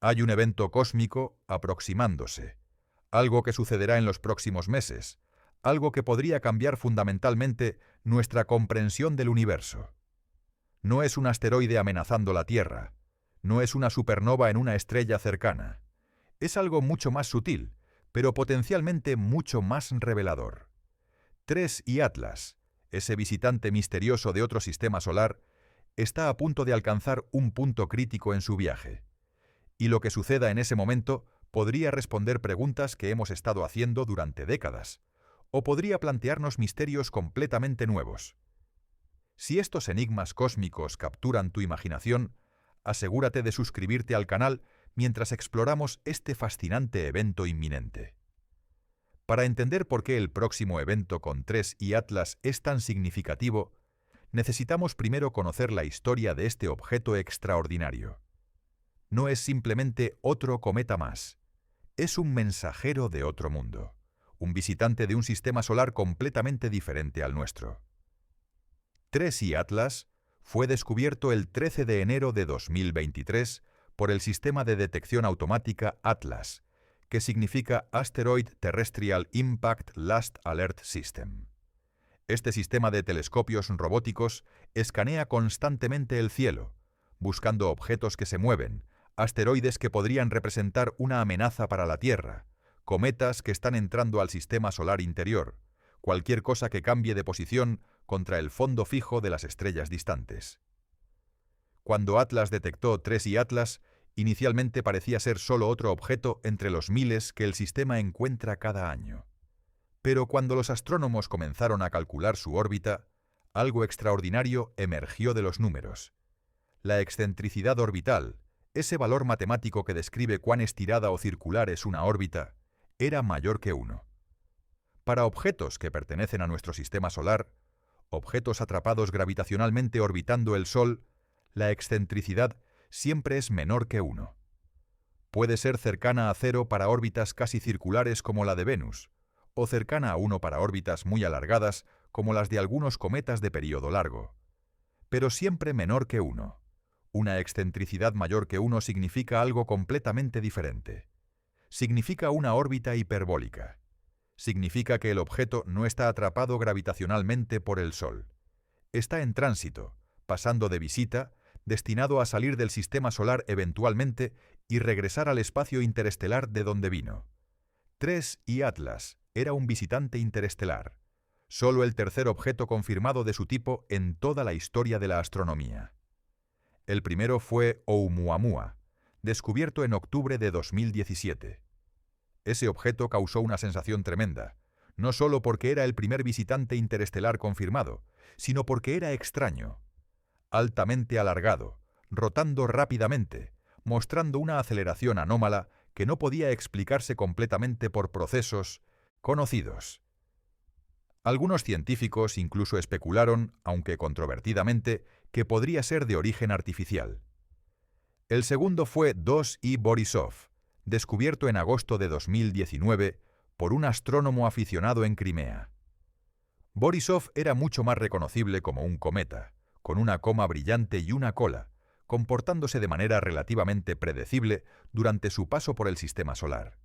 Hay un evento cósmico aproximándose, algo que sucederá en los próximos meses, algo que podría cambiar fundamentalmente nuestra comprensión del universo. No es un asteroide amenazando la Tierra, no es una supernova en una estrella cercana. Es algo mucho más sutil, pero potencialmente mucho más revelador. 3 y Atlas, ese visitante misterioso de otro sistema solar, está a punto de alcanzar un punto crítico en su viaje. Y lo que suceda en ese momento podría responder preguntas que hemos estado haciendo durante décadas, o podría plantearnos misterios completamente nuevos. Si estos enigmas cósmicos capturan tu imaginación, asegúrate de suscribirte al canal mientras exploramos este fascinante evento inminente. Para entender por qué el próximo evento con 3 y Atlas es tan significativo, necesitamos primero conocer la historia de este objeto extraordinario. No es simplemente otro cometa más, es un mensajero de otro mundo, un visitante de un sistema solar completamente diferente al nuestro. 3 y Atlas fue descubierto el 13 de enero de 2023 por el sistema de detección automática ATLAS, que significa Asteroid Terrestrial Impact Last Alert System. Este sistema de telescopios robóticos escanea constantemente el cielo, buscando objetos que se mueven, asteroides que podrían representar una amenaza para la Tierra, cometas que están entrando al sistema solar interior, cualquier cosa que cambie de posición contra el fondo fijo de las estrellas distantes. Cuando Atlas detectó 3 y Atlas, inicialmente parecía ser solo otro objeto entre los miles que el sistema encuentra cada año. Pero cuando los astrónomos comenzaron a calcular su órbita, algo extraordinario emergió de los números. La excentricidad orbital, ese valor matemático que describe cuán estirada o circular es una órbita, era mayor que 1. Para objetos que pertenecen a nuestro sistema solar, objetos atrapados gravitacionalmente orbitando el Sol, la excentricidad siempre es menor que 1. Puede ser cercana a 0 para órbitas casi circulares como la de Venus, o cercana a 1 para órbitas muy alargadas como las de algunos cometas de período largo. Pero siempre menor que 1. Una excentricidad mayor que 1 significa algo completamente diferente. Significa una órbita hiperbólica. Significa que el objeto no está atrapado gravitacionalmente por el Sol. Está en tránsito, pasando de visita, destinado a salir del sistema solar eventualmente y regresar al espacio interestelar de donde vino. 3 y Atlas era un visitante interestelar, solo el tercer objeto confirmado de su tipo en toda la historia de la astronomía. El primero fue Oumuamua, descubierto en octubre de 2017. Ese objeto causó una sensación tremenda, no solo porque era el primer visitante interestelar confirmado, sino porque era extraño, altamente alargado, rotando rápidamente, mostrando una aceleración anómala que no podía explicarse completamente por procesos conocidos. Algunos científicos incluso especularon, aunque controvertidamente, que podría ser de origen artificial. El segundo fue 2I Borisov, descubierto en agosto de 2019 por un astrónomo aficionado en Crimea. Borisov era mucho más reconocible como un cometa, con una coma brillante y una cola, comportándose de manera relativamente predecible durante su paso por el sistema solar.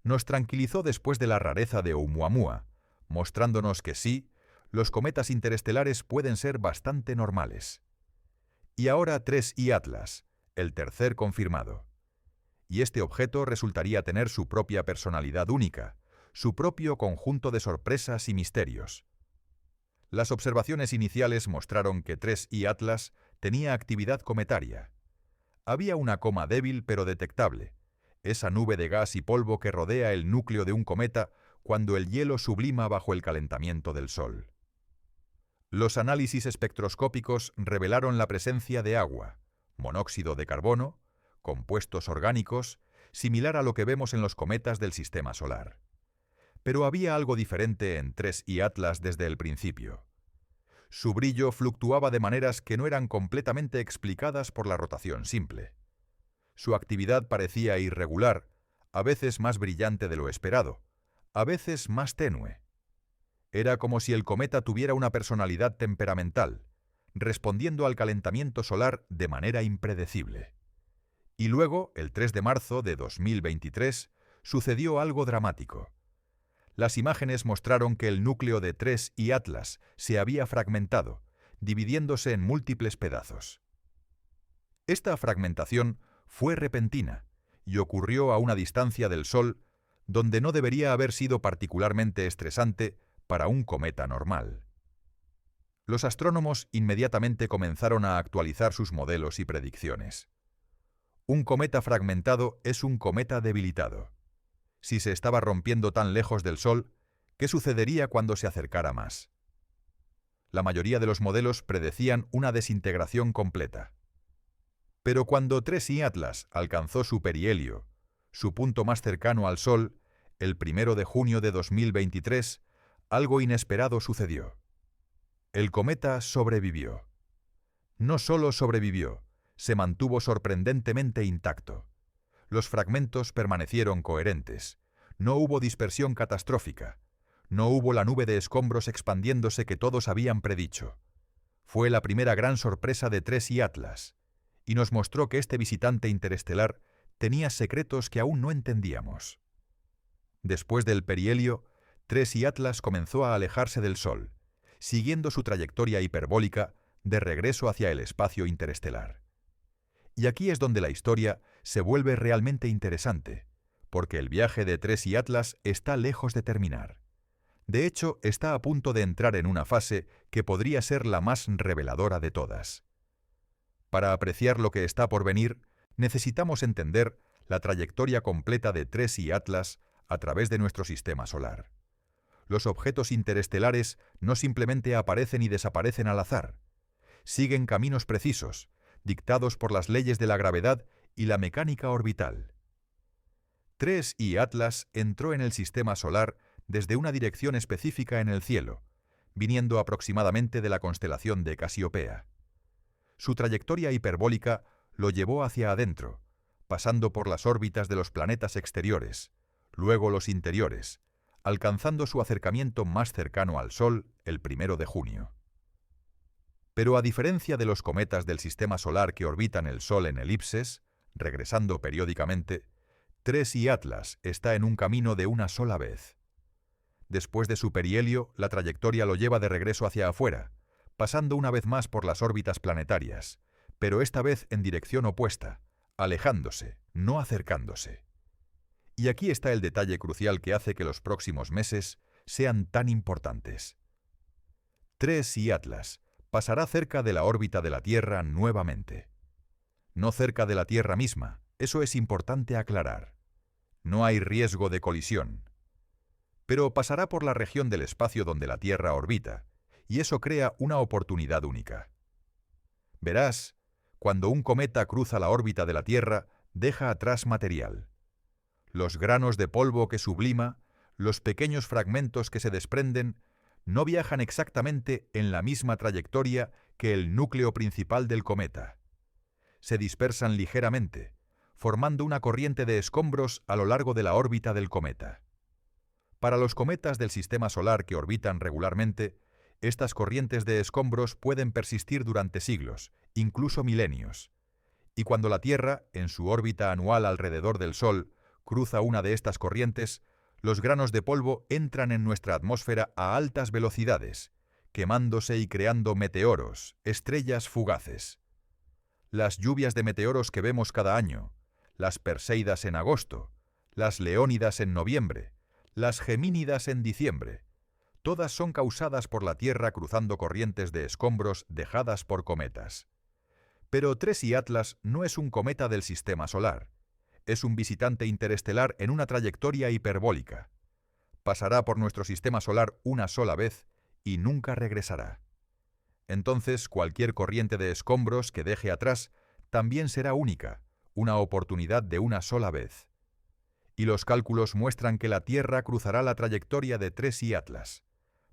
Nos tranquilizó después de la rareza de Oumuamua, mostrándonos que sí, los cometas interestelares pueden ser bastante normales. Y ahora 3 y Atlas, el tercer confirmado. Y este objeto resultaría tener su propia personalidad única, su propio conjunto de sorpresas y misterios. Las observaciones iniciales mostraron que 3 y Atlas tenía actividad cometaria. Había una coma débil pero detectable, esa nube de gas y polvo que rodea el núcleo de un cometa cuando el hielo sublima bajo el calentamiento del Sol. Los análisis espectroscópicos revelaron la presencia de agua, monóxido de carbono, compuestos orgánicos, similar a lo que vemos en los cometas del sistema solar. Pero había algo diferente en 3 y Atlas desde el principio. Su brillo fluctuaba de maneras que no eran completamente explicadas por la rotación simple. Su actividad parecía irregular, a veces más brillante de lo esperado, a veces más tenue. Era como si el cometa tuviera una personalidad temperamental, respondiendo al calentamiento solar de manera impredecible. Y luego, el 3 de marzo de 2023, sucedió algo dramático. Las imágenes mostraron que el núcleo de 3 y Atlas se había fragmentado, dividiéndose en múltiples pedazos. Esta fragmentación fue repentina y ocurrió a una distancia del Sol donde no debería haber sido particularmente estresante para un cometa normal. Los astrónomos inmediatamente comenzaron a actualizar sus modelos y predicciones. Un cometa fragmentado es un cometa debilitado. Si se estaba rompiendo tan lejos del Sol, ¿qué sucedería cuando se acercara más? La mayoría de los modelos predecían una desintegración completa. Pero cuando 3I Atlas alcanzó su perihelio, su punto más cercano al Sol, el 1 de junio de 2023, algo inesperado sucedió. El cometa sobrevivió. No solo sobrevivió, se mantuvo sorprendentemente intacto. Los fragmentos permanecieron coherentes. No hubo dispersión catastrófica. No hubo la nube de escombros expandiéndose que todos habían predicho. Fue la primera gran sorpresa de 3I Atlas, y nos mostró que este visitante interestelar tenía secretos que aún no entendíamos. Después del perihelio, 3I Atlas comenzó a alejarse del Sol, siguiendo su trayectoria hiperbólica de regreso hacia el espacio interestelar. Y aquí es donde la historia se vuelve realmente interesante, porque el viaje de 3I Atlas está lejos de terminar. De hecho, está a punto de entrar en una fase que podría ser la más reveladora de todas. Para apreciar lo que está por venir, necesitamos entender la trayectoria completa de 3I Atlas a través de nuestro sistema solar. Los objetos interestelares no simplemente aparecen y desaparecen al azar. Siguen caminos precisos, dictados por las leyes de la gravedad y la mecánica orbital. 3I Atlas entró en el sistema solar desde una dirección específica en el cielo, viniendo aproximadamente de la constelación de Casiopea. Su trayectoria hiperbólica lo llevó hacia adentro, pasando por las órbitas de los planetas exteriores, luego los interiores, alcanzando su acercamiento más cercano al Sol el 1 de junio. Pero a diferencia de los cometas del sistema solar que orbitan el Sol en elipses, regresando periódicamente, 3I Atlas está en un camino de una sola vez. Después de su perihelio, la trayectoria lo lleva de regreso hacia afuera, pasando una vez más por las órbitas planetarias, pero esta vez en dirección opuesta, alejándose, no acercándose. Y aquí está el detalle crucial que hace que los próximos meses sean tan importantes. 3I Atlas pasará cerca de la órbita de la Tierra nuevamente. No cerca de la Tierra misma, eso es importante aclarar. No hay riesgo de colisión. Pero pasará por la región del espacio donde la Tierra orbita, y eso crea una oportunidad única. Verás, cuando un cometa cruza la órbita de la Tierra, deja atrás material. Los granos de polvo que sublima, los pequeños fragmentos que se desprenden, no viajan exactamente en la misma trayectoria que el núcleo principal del cometa. Se dispersan ligeramente, formando una corriente de escombros a lo largo de la órbita del cometa. Para los cometas del sistema solar que orbitan regularmente, estas corrientes de escombros pueden persistir durante siglos, incluso milenios. Y cuando la Tierra, en su órbita anual alrededor del Sol, cruza una de estas corrientes, los granos de polvo entran en nuestra atmósfera a altas velocidades, quemándose y creando meteoros, estrellas fugaces. Las lluvias de meteoros que vemos cada año, las Perseidas en agosto, las Leónidas en noviembre, las Gemínidas en diciembre, todas son causadas por la Tierra cruzando corrientes de escombros dejadas por cometas. Pero 3I Atlas no es un cometa del sistema solar. Es un visitante interestelar en una trayectoria hiperbólica. Pasará por nuestro sistema solar una sola vez y nunca regresará. Entonces, cualquier corriente de escombros que deje atrás también será única, una oportunidad de una sola vez. Y los cálculos muestran que la Tierra cruzará la trayectoria de 3I Atlas.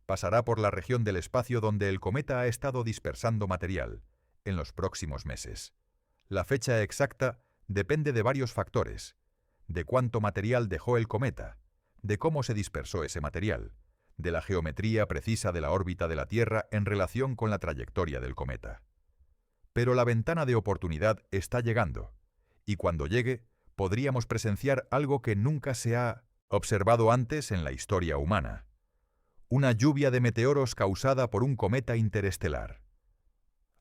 Pasará por la región del espacio donde el cometa ha estado dispersando material, en los próximos meses. La fecha exacta depende de varios factores: de cuánto material dejó el cometa, de cómo se dispersó ese material, de la geometría precisa de la órbita de la Tierra en relación con la trayectoria del cometa. Pero la ventana de oportunidad está llegando, y cuando llegue, podríamos presenciar algo que nunca se ha observado antes en la historia humana: una lluvia de meteoros causada por un cometa interestelar.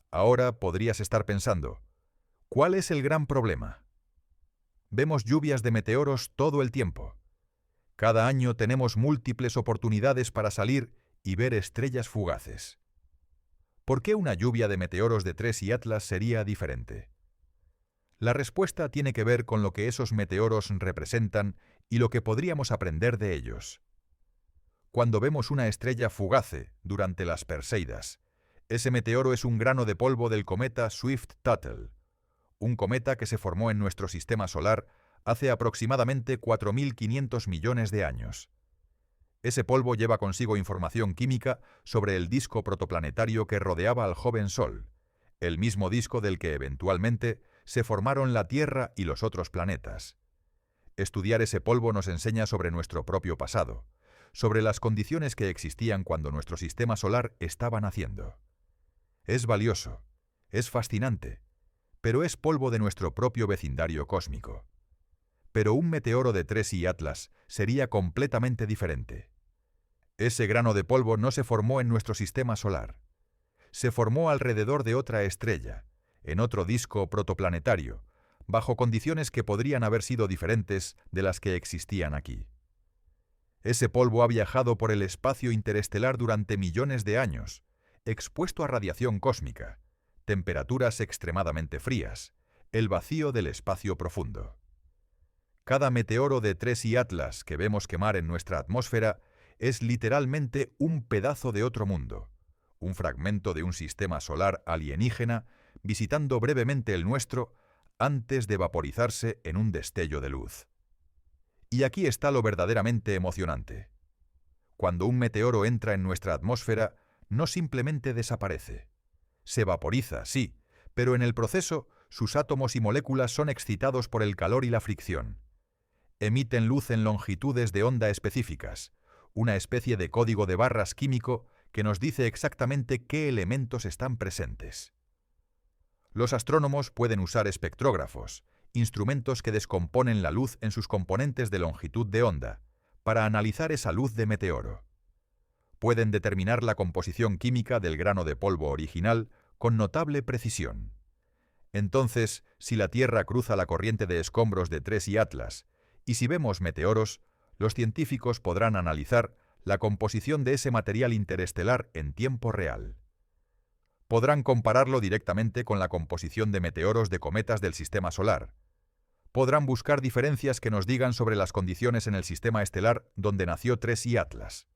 Ahora podrías estar pensando, ¿cuál es el gran problema? Vemos lluvias de meteoros todo el tiempo. Cada año tenemos múltiples oportunidades para salir y ver estrellas fugaces. ¿Por qué una lluvia de meteoros de TRES y Atlas sería diferente? La respuesta tiene que ver con lo que esos meteoros representan y lo que podríamos aprender de ellos. Cuando vemos una estrella fugace durante las Perseidas, ese meteoro es un grano de polvo del cometa Swift-Tuttle, un cometa que se formó en nuestro sistema solar hace aproximadamente 4.500 millones de años. Ese polvo lleva consigo información química sobre el disco protoplanetario que rodeaba al joven Sol, el mismo disco del que eventualmente se formaron la Tierra y los otros planetas. Estudiar ese polvo nos enseña sobre nuestro propio pasado, sobre las condiciones que existían cuando nuestro sistema solar estaba naciendo. Es valioso, es fascinante, pero es polvo de nuestro propio vecindario cósmico. Pero un meteoro de TRES y Atlas sería completamente diferente. Ese grano de polvo no se formó en nuestro sistema solar. Se formó alrededor de otra estrella, en otro disco protoplanetario, bajo condiciones que podrían haber sido diferentes de las que existían aquí. Ese polvo ha viajado por el espacio interestelar durante millones de años, expuesto a radiación cósmica, temperaturas extremadamente frías, el vacío del espacio profundo. Cada meteoro de TRES y Atlas que vemos quemar en nuestra atmósfera es literalmente un pedazo de otro mundo, un fragmento de un sistema solar alienígena visitando brevemente el nuestro antes de vaporizarse en un destello de luz. Y aquí está lo verdaderamente emocionante. Cuando un meteoro entra en nuestra atmósfera, no simplemente desaparece. Se vaporiza, sí, pero en el proceso sus átomos y moléculas son excitados por el calor y la fricción. Emiten luz en longitudes de onda específicas, una especie de código de barras químico que nos dice exactamente qué elementos están presentes. Los astrónomos pueden usar espectrógrafos, instrumentos que descomponen la luz en sus componentes de longitud de onda, para analizar esa luz de meteoro. Pueden determinar la composición química del grano de polvo original con notable precisión. Entonces, si la Tierra cruza la corriente de escombros de TRES y Atlas, y si vemos meteoros, los científicos podrán analizar la composición de ese material interestelar en tiempo real. Podrán compararlo directamente con la composición de meteoros de cometas del sistema solar. Podrán buscar diferencias que nos digan sobre las condiciones en el sistema estelar donde nació TRES y Atlas.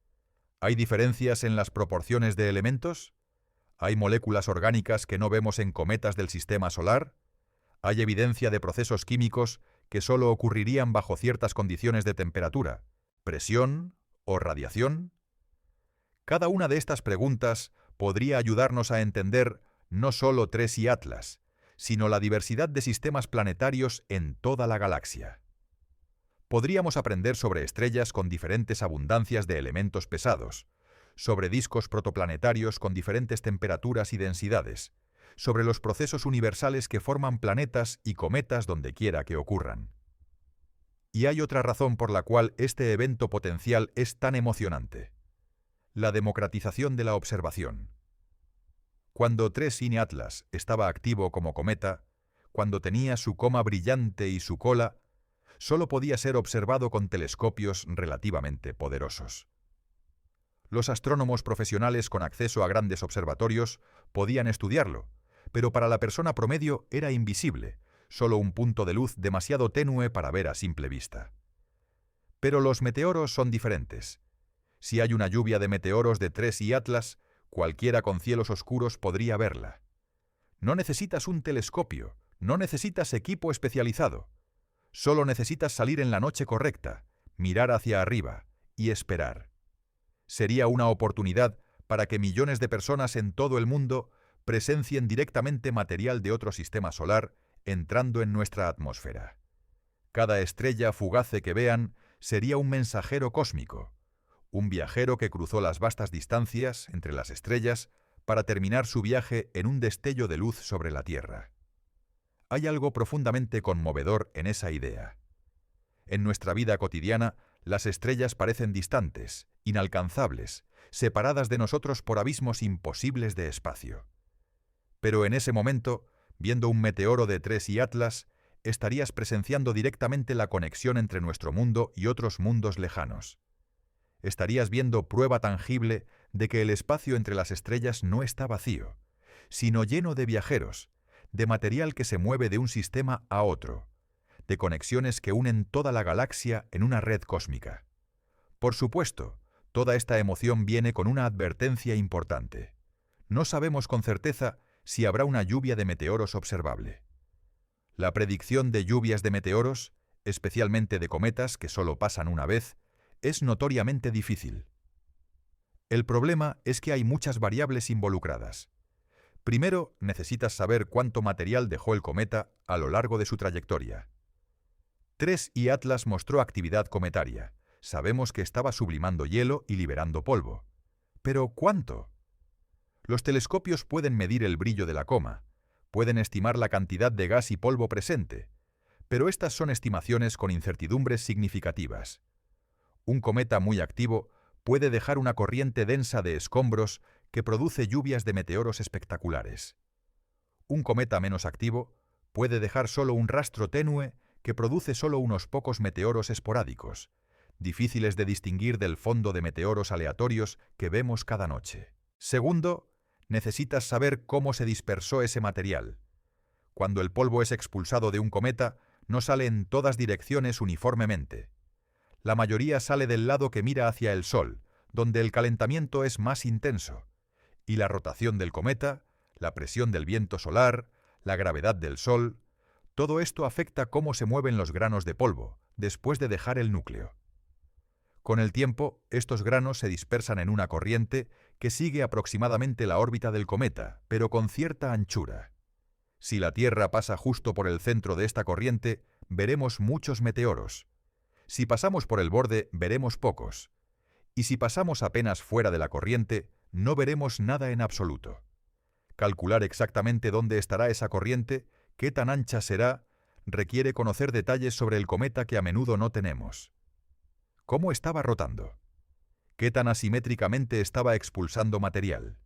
¿Hay diferencias en las proporciones de elementos? ¿Hay moléculas orgánicas que no vemos en cometas del sistema solar? ¿Hay evidencia de procesos químicos que solo ocurrirían bajo ciertas condiciones de temperatura, presión o radiación? Cada una de estas preguntas podría ayudarnos a entender no solo TRES y Atlas, sino la diversidad de sistemas planetarios en toda la galaxia. Podríamos aprender sobre estrellas con diferentes abundancias de elementos pesados, sobre discos protoplanetarios con diferentes temperaturas y densidades, sobre los procesos universales que forman planetas y cometas donde quiera que ocurran. Y hay otra razón por la cual este evento potencial es tan emocionante: la democratización de la observación. Cuando TRES y Atlas estaba activo como cometa, cuando tenía su coma brillante y su cola, solo podía ser observado con telescopios relativamente poderosos. Los astrónomos profesionales con acceso a grandes observatorios podían estudiarlo, pero para la persona promedio era invisible, solo un punto de luz demasiado tenue para ver a simple vista. Pero los meteoros son diferentes. Si hay una lluvia de meteoros de TRES y Atlas, cualquiera con cielos oscuros podría verla. No necesitas un telescopio, no necesitas equipo especializado. Solo necesitas salir en la noche correcta, mirar hacia arriba y esperar. Sería una oportunidad para que millones de personas en todo el mundo presencien directamente material de otro sistema solar entrando en nuestra atmósfera. Cada estrella fugace que vean sería un mensajero cósmico, un viajero que cruzó las vastas distancias entre las estrellas para terminar su viaje en un destello de luz sobre la Tierra. Hay algo profundamente conmovedor en esa idea. En nuestra vida cotidiana, las estrellas parecen distantes, inalcanzables, separadas de nosotros por abismos imposibles de espacio. Pero en ese momento, viendo un meteoro de Tres y Atlas, estarías presenciando directamente la conexión entre nuestro mundo y otros mundos lejanos. Estarías viendo prueba tangible de que el espacio entre las estrellas no está vacío, sino lleno de viajeros, de material que se mueve de un sistema a otro, de conexiones que unen toda la galaxia en una red cósmica. Por supuesto, toda esta emoción viene con una advertencia importante. No sabemos con certeza si habrá una lluvia de meteoros observable. La predicción de lluvias de meteoros, especialmente de cometas que solo pasan una vez, es notoriamente difícil. El problema es que hay muchas variables involucradas. Primero, necesitas saber cuánto material dejó el cometa a lo largo de su trayectoria. Tres y Atlas mostró actividad cometaria. Sabemos que estaba sublimando hielo y liberando polvo. ¿Pero cuánto? Los telescopios pueden medir el brillo de la coma, pueden estimar la cantidad de gas y polvo presente, pero estas son estimaciones con incertidumbres significativas. Un cometa muy activo puede dejar una corriente densa de escombros que produce lluvias de meteoros espectaculares. Un cometa menos activo puede dejar solo un rastro tenue que produce solo unos pocos meteoros esporádicos, difíciles de distinguir del fondo de meteoros aleatorios que vemos cada noche. Segundo, necesitas saber cómo se dispersó ese material. Cuando el polvo es expulsado de un cometa, no sale en todas direcciones uniformemente. La mayoría sale del lado que mira hacia el Sol, donde el calentamiento es más intenso, y la rotación del cometa, la presión del viento solar, la gravedad del Sol, todo esto afecta cómo se mueven los granos de polvo después de dejar el núcleo. Con el tiempo, estos granos se dispersan en una corriente que sigue aproximadamente la órbita del cometa, pero con cierta anchura. Si la Tierra pasa justo por el centro de esta corriente, veremos muchos meteoros. Si pasamos por el borde, veremos pocos. Y si pasamos apenas fuera de la corriente, no veremos nada en absoluto. Calcular exactamente dónde estará esa corriente, qué tan ancha será, requiere conocer detalles sobre el cometa que a menudo no tenemos. ¿Cómo estaba rotando? ¿Qué tan asimétricamente estaba expulsando material?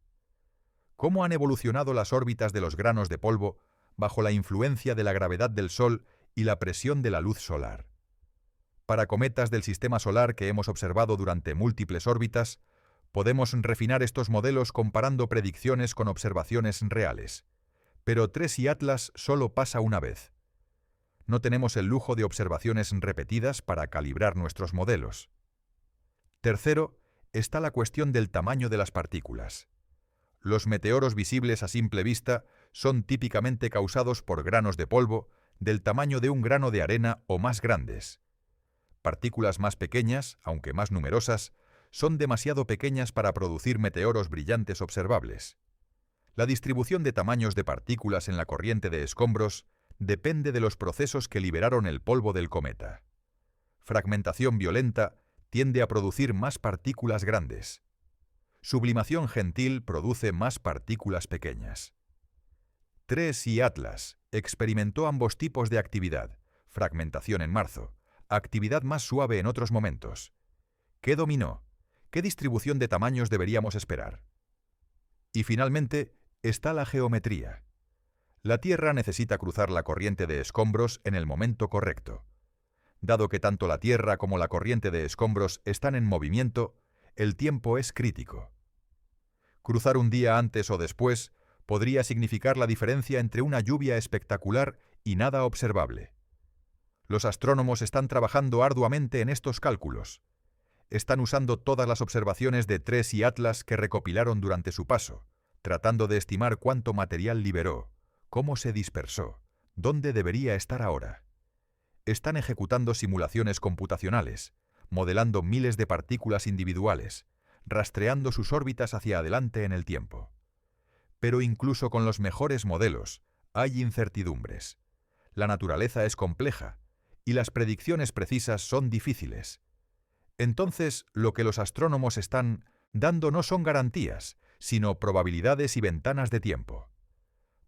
¿Cómo han evolucionado las órbitas de los granos de polvo bajo la influencia de la gravedad del Sol y la presión de la luz solar? Para cometas del sistema solar que hemos observado durante múltiples órbitas, podemos refinar estos modelos comparando predicciones con observaciones reales. Pero Tres y Atlas solo pasa una vez. No tenemos el lujo de observaciones repetidas para calibrar nuestros modelos. Tercero, está la cuestión del tamaño de las partículas. Los meteoros visibles a simple vista son típicamente causados por granos de polvo del tamaño de un grano de arena o más grandes. Partículas más pequeñas, aunque más numerosas, son demasiado pequeñas para producir meteoros brillantes observables. La distribución de tamaños de partículas en la corriente de escombros depende de los procesos que liberaron el polvo del cometa. Fragmentación violenta tiende a producir más partículas grandes. Sublimación gentil produce más partículas pequeñas. Tres y Atlas experimentó ambos tipos de actividad, fragmentación en marzo, actividad más suave en otros momentos. ¿Qué dominó? ¿Qué distribución de tamaños deberíamos esperar? Y finalmente, está la geometría. La Tierra necesita cruzar la corriente de escombros en el momento correcto. Dado que tanto la Tierra como la corriente de escombros están en movimiento, el tiempo es crítico. Cruzar un día antes o después podría significar la diferencia entre una lluvia espectacular y nada observable. Los astrónomos están trabajando arduamente en estos cálculos. Están usando todas las observaciones de Tres y Atlas que recopilaron durante su paso, tratando de estimar cuánto material liberó, cómo se dispersó, dónde debería estar ahora. Están ejecutando simulaciones computacionales, modelando miles de partículas individuales, rastreando sus órbitas hacia adelante en el tiempo. Pero incluso con los mejores modelos, hay incertidumbres. La naturaleza es compleja, y las predicciones precisas son difíciles. Entonces, lo que los astrónomos están dando no son garantías, sino probabilidades y ventanas de tiempo.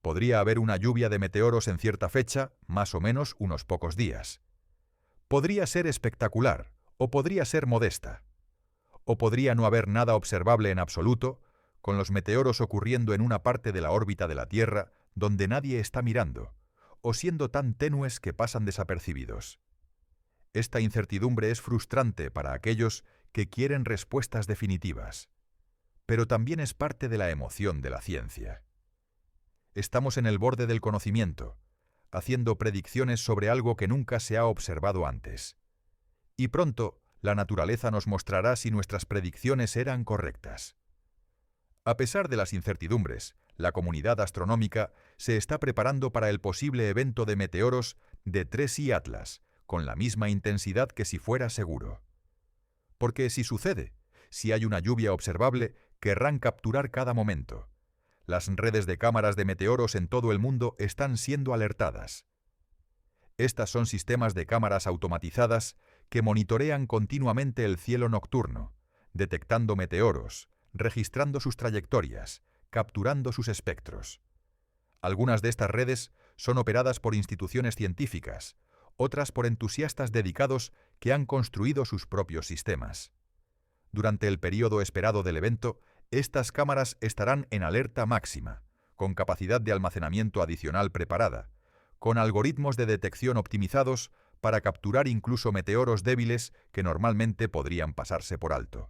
Podría haber una lluvia de meteoros en cierta fecha, más o menos unos pocos días. Podría ser espectacular, o podría ser modesta. O podría no haber nada observable en absoluto, con los meteoros ocurriendo en una parte de la órbita de la Tierra donde nadie está mirando, o siendo tan tenues que pasan desapercibidos. Esta incertidumbre es frustrante para aquellos que quieren respuestas definitivas, pero también es parte de la emoción de la ciencia. Estamos en el borde del conocimiento, haciendo predicciones sobre algo que nunca se ha observado antes. Y pronto, la naturaleza nos mostrará si nuestras predicciones eran correctas. A pesar de las incertidumbres, la comunidad astronómica se está preparando para el posible evento de meteoros de TRES y Atlas, con la misma intensidad que si fuera seguro. Porque si sucede, si hay una lluvia observable, querrán capturar cada momento. Las redes de cámaras de meteoros en todo el mundo están siendo alertadas. Estas son sistemas de cámaras automatizadas que monitorean continuamente el cielo nocturno, detectando meteoros, registrando sus trayectorias, capturando sus espectros. Algunas de estas redes son operadas por instituciones científicas, otras por entusiastas dedicados que han construido sus propios sistemas. Durante el periodo esperado del evento, estas cámaras estarán en alerta máxima, con capacidad de almacenamiento adicional preparada, con algoritmos de detección optimizados para capturar incluso meteoros débiles que normalmente podrían pasarse por alto.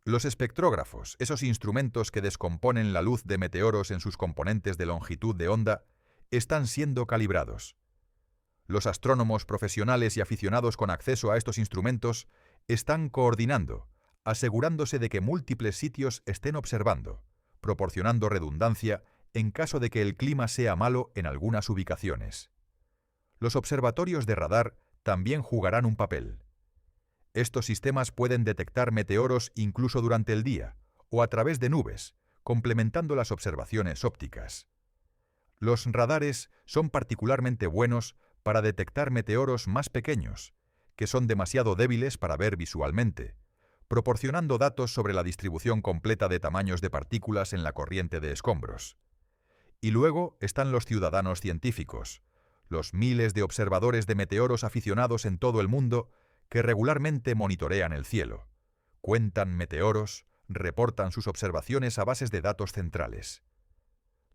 Los espectrógrafos, esos instrumentos que descomponen la luz de meteoros en sus componentes de longitud de onda, están siendo calibrados. Los astrónomos profesionales y aficionados con acceso a estos instrumentos están coordinando, asegurándose de que múltiples sitios estén observando, proporcionando redundancia en caso de que el clima sea malo en algunas ubicaciones. Los observatorios de radar también jugarán un papel. Estos sistemas pueden detectar meteoros incluso durante el día o a través de nubes, complementando las observaciones ópticas. Los radares son particularmente buenos para detectar meteoros más pequeños, que son demasiado débiles para ver visualmente, proporcionando datos sobre la distribución completa de tamaños de partículas en la corriente de escombros. Y luego están los ciudadanos científicos, los miles de observadores de meteoros aficionados en todo el mundo que regularmente monitorean el cielo, cuentan meteoros, reportan sus observaciones a bases de datos centrales.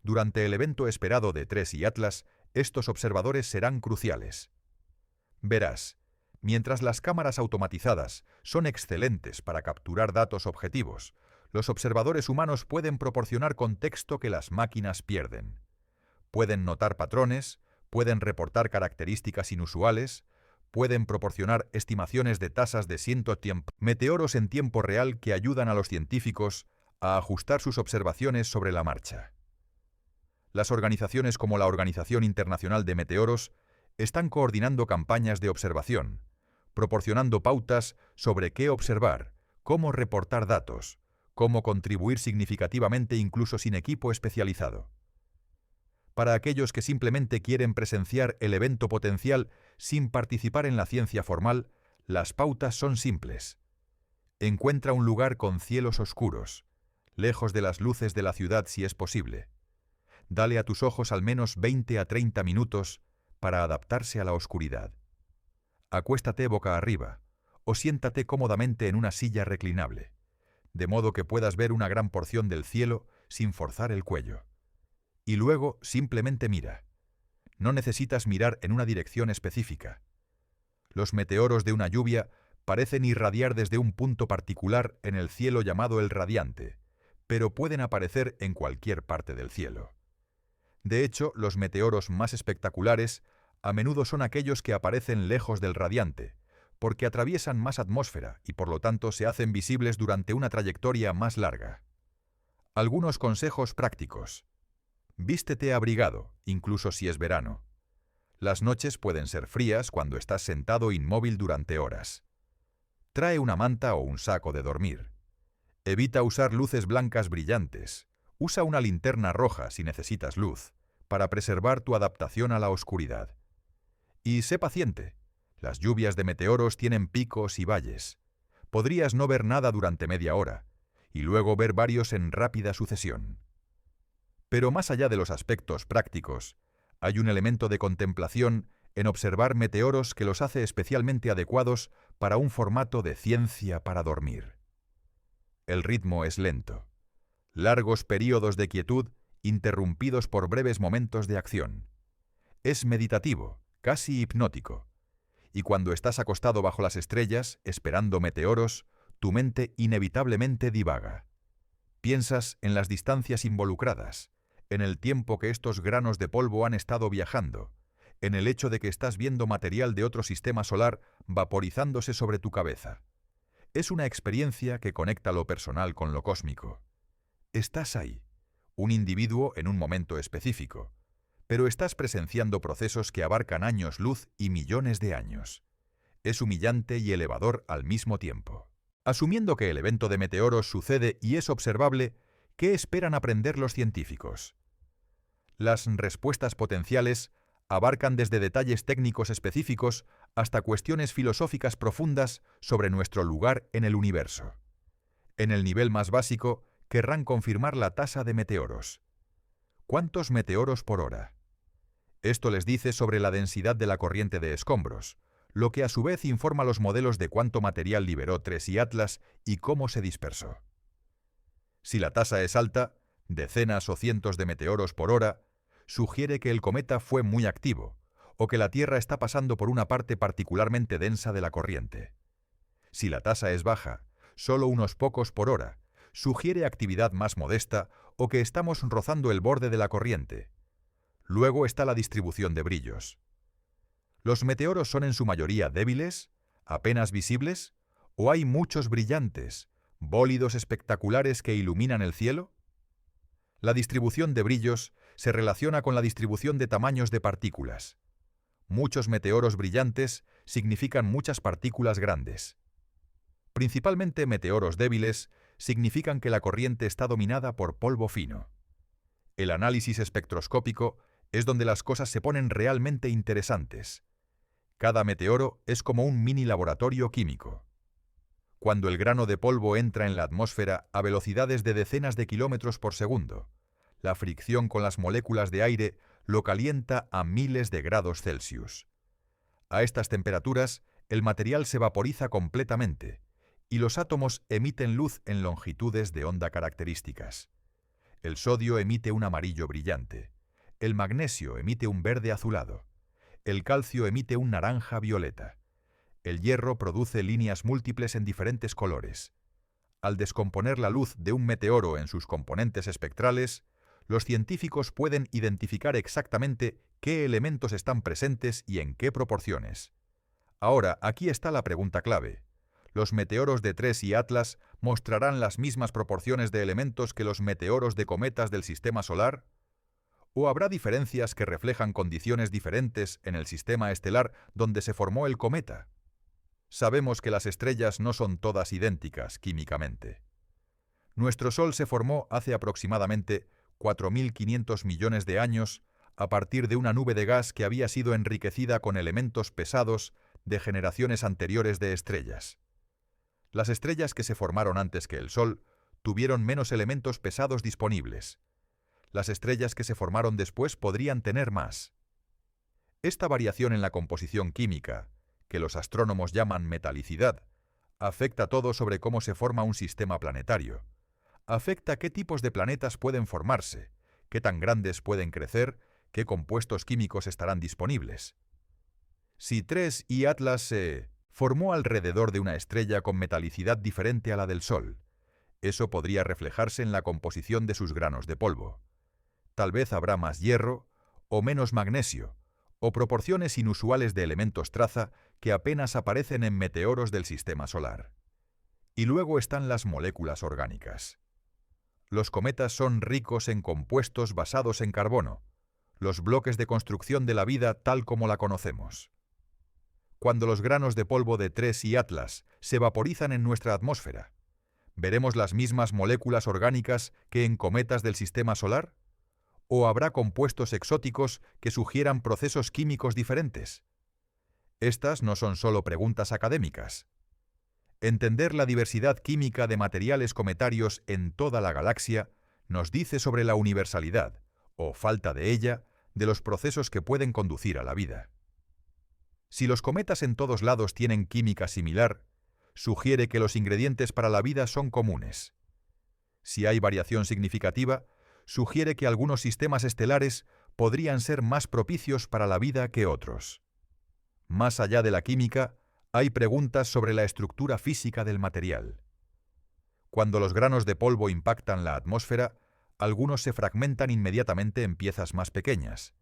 Durante el evento esperado de TRES y Atlas, estos observadores serán cruciales. Verás, mientras las cámaras automatizadas son excelentes para capturar datos objetivos, los observadores humanos pueden proporcionar contexto que las máquinas pierden. Pueden notar patrones, pueden reportar características inusuales, pueden proporcionar estimaciones de tasas de meteoros en tiempo real que ayudan a los científicos a ajustar sus observaciones sobre la marcha. Las organizaciones como la Organización Internacional de Meteoros están coordinando campañas de observación, proporcionando pautas sobre qué observar, cómo reportar datos, cómo contribuir significativamente incluso sin equipo especializado. Para aquellos que simplemente quieren presenciar el evento potencial sin participar en la ciencia formal, las pautas son simples. Encuentra un lugar con cielos oscuros, lejos de las luces de la ciudad si es posible. Dale a tus ojos al menos 20 a 30 minutos para adaptarse a la oscuridad. Acuéstate boca arriba o siéntate cómodamente en una silla reclinable, de modo que puedas ver una gran porción del cielo sin forzar el cuello. Y luego simplemente mira. No necesitas mirar en una dirección específica. Los meteoros de una lluvia parecen irradiar desde un punto particular en el cielo llamado el radiante, pero pueden aparecer en cualquier parte del cielo. De hecho, los meteoros más espectaculares a menudo son aquellos que aparecen lejos del radiante, porque atraviesan más atmósfera y por lo tanto se hacen visibles durante una trayectoria más larga. Algunos consejos prácticos. Vístete abrigado, incluso si es verano. Las noches pueden ser frías cuando estás sentado inmóvil durante horas. Trae una manta o un saco de dormir. Evita usar luces blancas brillantes. Usa una linterna roja si necesitas luz, para preservar tu adaptación a la oscuridad. Y sé paciente. Las lluvias de meteoros tienen picos y valles. Podrías no ver nada durante media hora, y luego ver varios en rápida sucesión. Pero más allá de los aspectos prácticos, hay un elemento de contemplación en observar meteoros que los hace especialmente adecuados para un formato de ciencia para dormir. El ritmo es lento. Largos períodos de quietud interrumpidos por breves momentos de acción. Es meditativo, casi hipnótico. Y cuando estás acostado bajo las estrellas, esperando meteoros, tu mente inevitablemente divaga. Piensas en las distancias involucradas, en el tiempo que estos granos de polvo han estado viajando, en el hecho de que estás viendo material de otro sistema solar vaporizándose sobre tu cabeza. Es una experiencia que conecta lo personal con lo cósmico. Estás ahí, un individuo en un momento específico, pero estás presenciando procesos que abarcan años luz y millones de años. Es humillante y elevador al mismo tiempo. Asumiendo que el evento de meteoros sucede y es observable, ¿qué esperan aprender los científicos? Las respuestas potenciales abarcan desde detalles técnicos específicos hasta cuestiones filosóficas profundas sobre nuestro lugar en el universo. En el nivel más básico, querrán confirmar la tasa de meteoros. ¿Cuántos meteoros por hora? Esto les dice sobre la densidad de la corriente de escombros, lo que a su vez informa los modelos de cuánto material liberó TRES y Atlas y cómo se dispersó. Si la tasa es alta, decenas o cientos de meteoros por hora, sugiere que el cometa fue muy activo, o que la Tierra está pasando por una parte particularmente densa de la corriente. Si la tasa es baja, solo unos pocos por hora, sugiere actividad más modesta o que estamos rozando el borde de la corriente. Luego está la distribución de brillos. ¿Los meteoros son en su mayoría débiles, apenas visibles, o hay muchos brillantes, bólidos espectaculares que iluminan el cielo? La distribución de brillos se relaciona con la distribución de tamaños de partículas. Muchos meteoros brillantes significan muchas partículas grandes. Principalmente meteoros débiles significan que la corriente está dominada por polvo fino. El análisis espectroscópico es donde las cosas se ponen realmente interesantes. Cada meteoro es como un mini laboratorio químico. Cuando el grano de polvo entra en la atmósfera a velocidades de decenas de kilómetros por segundo, la fricción con las moléculas de aire lo calienta a miles de grados Celsius. A estas temperaturas, el material se vaporiza completamente y los átomos emiten luz en longitudes de onda características. El sodio emite un amarillo brillante, el magnesio emite un verde azulado, el calcio emite un naranja violeta, el hierro produce líneas múltiples en diferentes colores. Al descomponer la luz de un meteoro en sus componentes espectrales, los científicos pueden identificar exactamente qué elementos están presentes y en qué proporciones. Ahora, aquí está la pregunta clave. ¿Los meteoros de TRES y Atlas mostrarán las mismas proporciones de elementos que los meteoros de cometas del sistema solar? ¿O habrá diferencias que reflejan condiciones diferentes en el sistema estelar donde se formó el cometa? Sabemos que las estrellas no son todas idénticas químicamente. Nuestro Sol se formó hace aproximadamente 4.500 millones de años a partir de una nube de gas que había sido enriquecida con elementos pesados de generaciones anteriores de estrellas. Las estrellas que se formaron antes que el Sol tuvieron menos elementos pesados disponibles. Las estrellas que se formaron después podrían tener más. Esta variación en la composición química, que los astrónomos llaman metalicidad, afecta todo sobre cómo se forma un sistema planetario. Afecta qué tipos de planetas pueden formarse, qué tan grandes pueden crecer, qué compuestos químicos estarán disponibles. Si TRES y Atlas se formó alrededor de una estrella con metalicidad diferente a la del Sol, eso podría reflejarse en la composición de sus granos de polvo. Tal vez habrá más hierro o menos magnesio, o proporciones inusuales de elementos traza que apenas aparecen en meteoros del sistema solar. Y luego están las moléculas orgánicas. Los cometas son ricos en compuestos basados en carbono, los bloques de construcción de la vida tal como la conocemos. Cuando los granos de polvo de TRES y Atlas se vaporizan en nuestra atmósfera, ¿veremos las mismas moléculas orgánicas que en cometas del sistema solar? ¿O habrá compuestos exóticos que sugieran procesos químicos diferentes? Estas no son solo preguntas académicas. Entender la diversidad química de materiales cometarios en toda la galaxia Nos dice sobre la universalidad, o falta de ella, de los procesos que pueden conducir a la vida. Si los cometas en todos lados tienen química similar, sugiere que los ingredientes para la vida son comunes. Si hay variación significativa, sugiere que algunos sistemas estelares podrían ser más propicios para la vida que otros. Más allá de la química, hay preguntas sobre la estructura física del material. Cuando los granos de polvo impactan la atmósfera, algunos se fragmentan inmediatamente en piezas más pequeñas.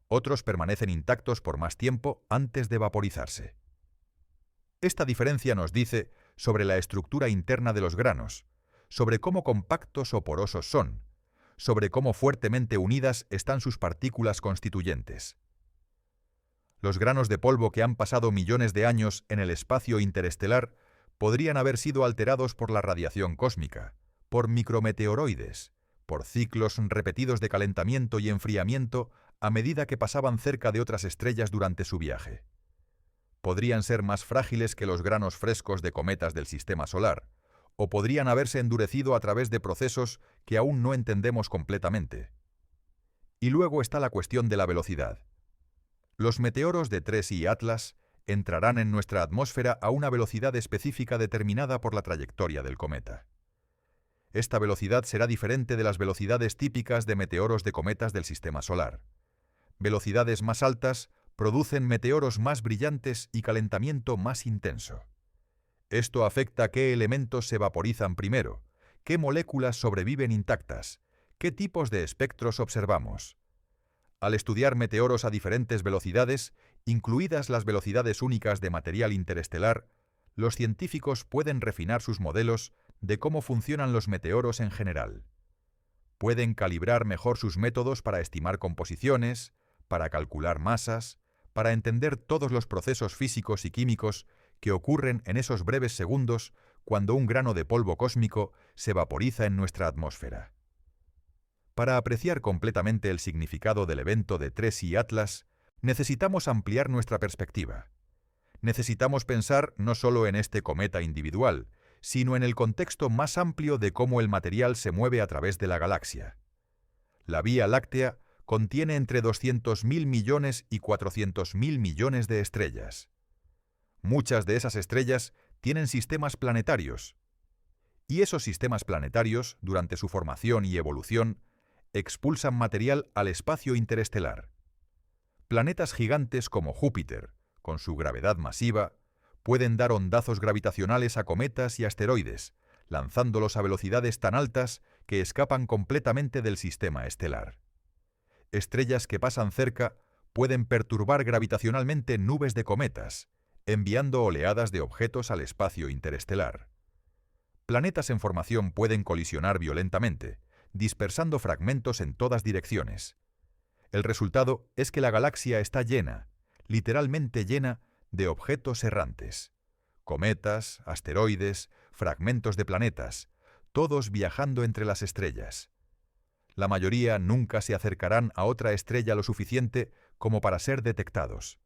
Otros permanecen intactos por más tiempo antes de vaporizarse. Esta diferencia nos dice sobre la estructura interna de los granos, sobre cómo compactos o porosos son, sobre cómo fuertemente unidas están sus partículas constituyentes. Los granos de polvo que han pasado millones de años en el espacio interestelar podrían haber sido alterados por la radiación cósmica, por micrometeoroides, por ciclos repetidos de calentamiento y enfriamiento a medida que pasaban cerca de otras estrellas durante su viaje. Podrían ser más frágiles que los granos frescos de cometas del sistema solar, o podrían haberse endurecido a través de procesos que aún no entendemos completamente. Y luego está la cuestión de la velocidad. Los meteoros de TRES y Atlas entrarán en nuestra atmósfera a una velocidad específica determinada por la trayectoria del cometa. Esta velocidad será diferente de las velocidades típicas de meteoros de cometas del sistema solar. Velocidades más altas producen meteoros más brillantes y calentamiento más intenso. Esto afecta a qué elementos se vaporizan primero, qué moléculas sobreviven intactas, qué tipos de espectros observamos. Al estudiar meteoros a diferentes velocidades, incluidas las velocidades únicas de material interestelar, los científicos pueden refinar sus modelos de cómo funcionan los meteoros en general. Pueden calibrar mejor sus métodos para estimar composiciones, para calcular masas, para entender todos los procesos físicos y químicos que ocurren en esos breves segundos cuando un grano de polvo cósmico se vaporiza en nuestra atmósfera. Para apreciar completamente el significado del evento de TRES y Atlas, necesitamos ampliar nuestra perspectiva. Necesitamos pensar no solo en este cometa individual, sino en el contexto más amplio de cómo el material se mueve a través de la galaxia. La Vía Láctea contiene entre 200.000 millones y 400.000 millones de estrellas. Muchas de esas estrellas tienen sistemas planetarios, y esos sistemas planetarios, durante su formación y evolución, expulsan material al espacio interestelar. Planetas gigantes como Júpiter, con su gravedad masiva, pueden dar ondazos gravitacionales a cometas y asteroides, lanzándolos a velocidades tan altas que escapan completamente del sistema estelar. Estrellas que pasan cerca pueden perturbar gravitacionalmente nubes de cometas, enviando oleadas de objetos al espacio interestelar. Planetas en formación pueden colisionar violentamente, dispersando fragmentos en todas direcciones. El resultado es que la galaxia está llena, literalmente llena, de objetos errantes. Cometas, asteroides, fragmentos de planetas, todos viajando entre las estrellas. La mayoría nunca se acercarán a otra estrella lo suficiente como para ser detectados.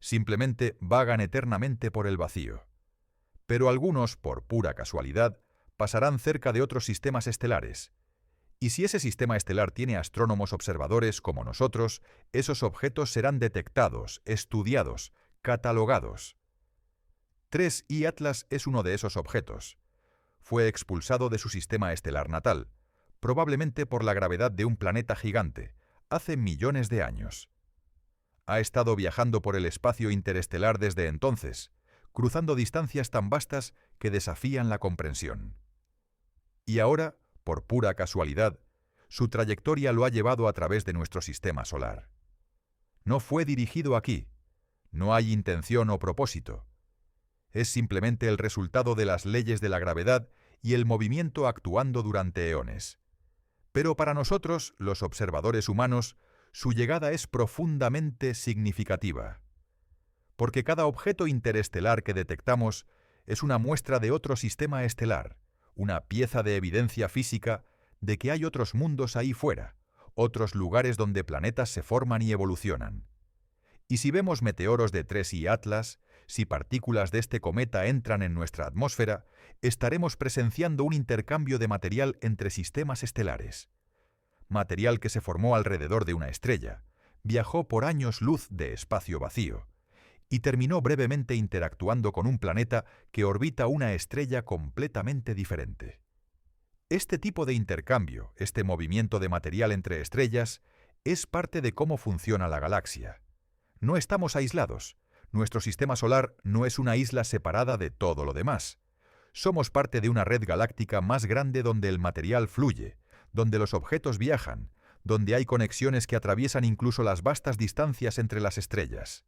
Simplemente vagan eternamente por el vacío. Pero algunos, por pura casualidad, pasarán cerca de otros sistemas estelares. Y si ese sistema estelar tiene astrónomos observadores como nosotros, esos objetos serán detectados, estudiados, catalogados. TRES y Atlas es uno de esos objetos. Fue expulsado de su sistema estelar natal, probablemente por la gravedad de un planeta gigante, hace millones de años. Ha estado viajando por el espacio interestelar desde entonces, cruzando distancias tan vastas que desafían la comprensión. Y ahora, por pura casualidad, su trayectoria lo ha llevado a través de nuestro sistema solar. No fue dirigido aquí, no hay intención o propósito. Es simplemente el resultado de las leyes de la gravedad y el movimiento actuando durante eones. Pero para nosotros, los observadores humanos, su llegada es profundamente significativa. Porque cada objeto interestelar que detectamos es una muestra de otro sistema estelar, una pieza de evidencia física de que hay otros mundos ahí fuera, otros lugares donde planetas se forman y evolucionan. Y si vemos meteoros de TRES y Atlas, Si partículas de este cometa entran en nuestra atmósfera, estaremos presenciando un intercambio de material entre sistemas estelares. Material que se formó alrededor de una estrella, viajó por años luz de espacio vacío y terminó brevemente interactuando con un planeta que orbita una estrella completamente diferente. Este tipo de intercambio, este movimiento de material entre estrellas, es parte de cómo funciona la galaxia. No estamos aislados. Nuestro sistema solar no es una isla separada de todo lo demás. Somos parte de una red galáctica más grande donde el material fluye, donde los objetos viajan, donde hay conexiones que atraviesan incluso las vastas distancias entre las estrellas.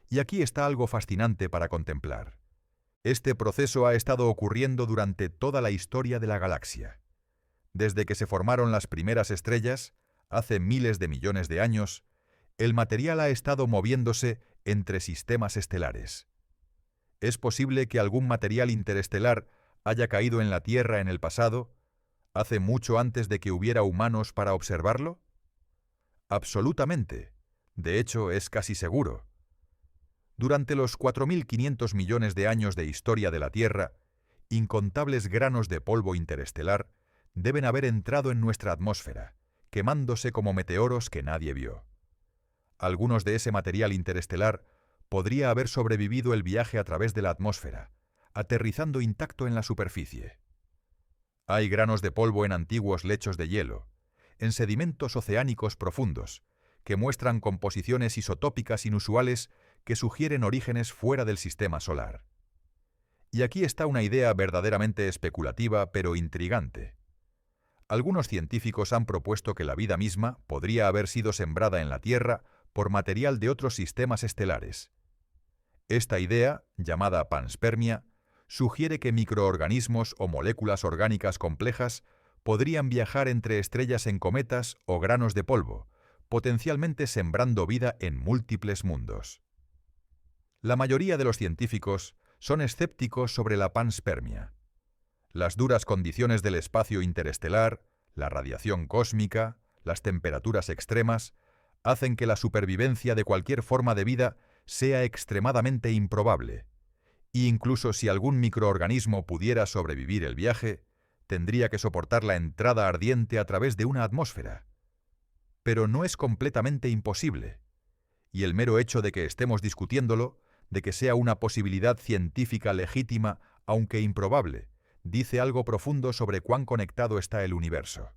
Y aquí está algo fascinante para contemplar. Este proceso ha estado ocurriendo durante toda la historia de la galaxia. Desde que se formaron las primeras estrellas, hace miles de millones de años, el material ha estado moviéndose entre sistemas estelares. ¿Es posible que algún material interestelar haya caído en la Tierra en el pasado, hace mucho antes de que hubiera humanos para observarlo? Absolutamente. De hecho, es casi seguro. Durante los 4.500 millones de años de historia de la Tierra, incontables granos de polvo interestelar deben haber entrado en nuestra atmósfera, quemándose como meteoros que nadie vio. Algunos de ese material interestelar podría haber sobrevivido el viaje a través de la atmósfera, aterrizando intacto en la superficie. Hay granos de polvo en antiguos lechos de hielo, en sedimentos oceánicos profundos, que muestran composiciones isotópicas inusuales que sugieren orígenes fuera del sistema solar. Y aquí está una idea verdaderamente especulativa pero intrigante. Algunos científicos han propuesto que la vida misma podría haber sido sembrada en la Tierra por material de otros sistemas estelares. Esta idea, llamada panspermia, sugiere que microorganismos o moléculas orgánicas complejas podrían viajar entre estrellas en cometas o granos de polvo, potencialmente sembrando vida en múltiples mundos. La mayoría de los científicos son escépticos sobre la panspermia. Las duras condiciones del espacio interestelar, la radiación cósmica, las temperaturas extremas, hacen que la supervivencia de cualquier forma de vida sea extremadamente improbable, e incluso si algún microorganismo pudiera sobrevivir el viaje, tendría que soportar la entrada ardiente a través de una atmósfera. Pero no es completamente imposible, y el mero hecho de que estemos discutiéndolo, de que sea una posibilidad científica legítima, aunque improbable, dice algo profundo sobre cuán conectado está el universo.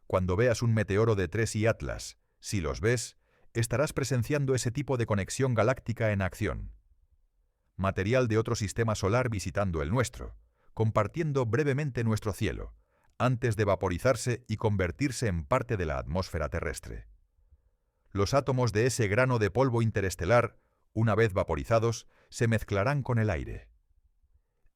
Cuando veas un meteoro de 3I Atlas, si los ves, estarás presenciando ese tipo de conexión galáctica en acción. Material de otro sistema solar visitando el nuestro, compartiendo brevemente nuestro cielo, antes de vaporizarse y convertirse en parte de la atmósfera terrestre. Los átomos de ese grano de polvo interestelar, una vez vaporizados, se mezclarán con el aire.